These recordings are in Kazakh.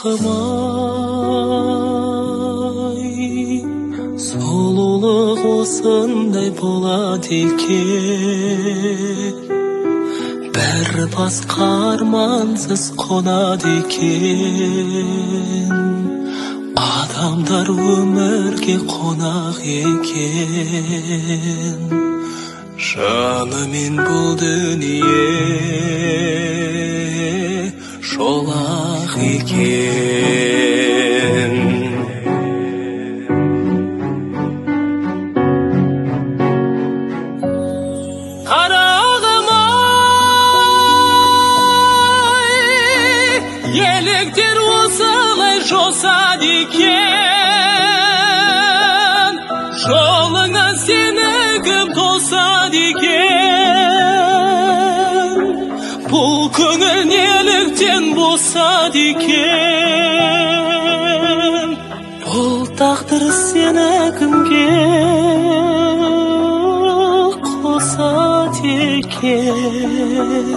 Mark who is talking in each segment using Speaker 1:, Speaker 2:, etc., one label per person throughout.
Speaker 1: Қарағым-ай, сұлулық осындай болады екен, бәрі басқа армансыз қонады екен. Адамдар өмірге қонақ екен, жанымен бұл дүние шолақ екен. Қарағым-ай, еліктер осылай жосады екен, жолыңа сені кім тосады екен. Бұл көңіл неліктен босады екен, бұл тағдыр сені кімге қосады екен.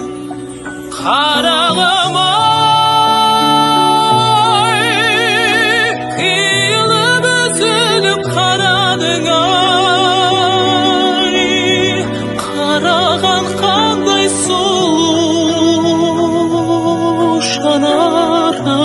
Speaker 1: Қарағым-ай, қиылып үзіліп қарадың-ай, қараған қандай сұлу жанарың-ай.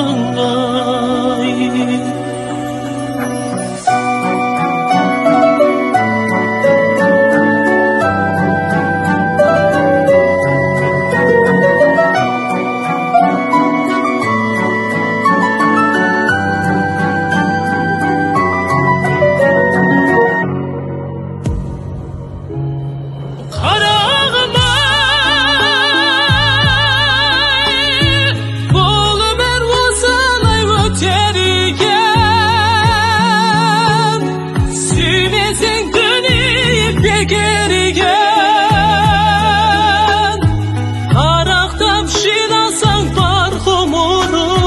Speaker 1: Арақтап жинасаң бар ғұмырың,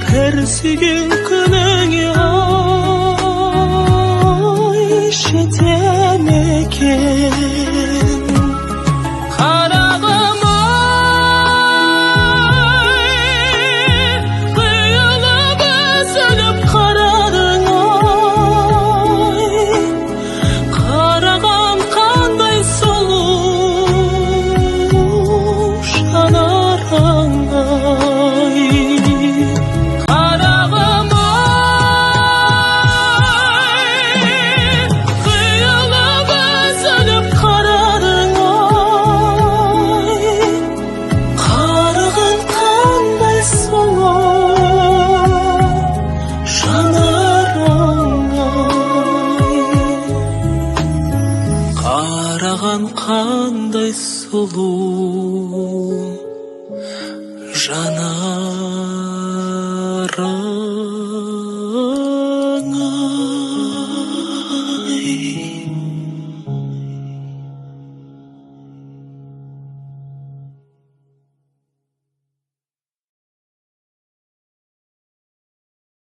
Speaker 1: бір сүйген күніңе ай жете ме екен. Қарағым-ай, қиылып үзіліп қарадың-ай, қараған қандай сұлу жанарың-ай. Қарағым-ай, қиылып үзіліп қарадың-ай, қараған қандай сұлу жанарың-ай. Қараған қандай сұлу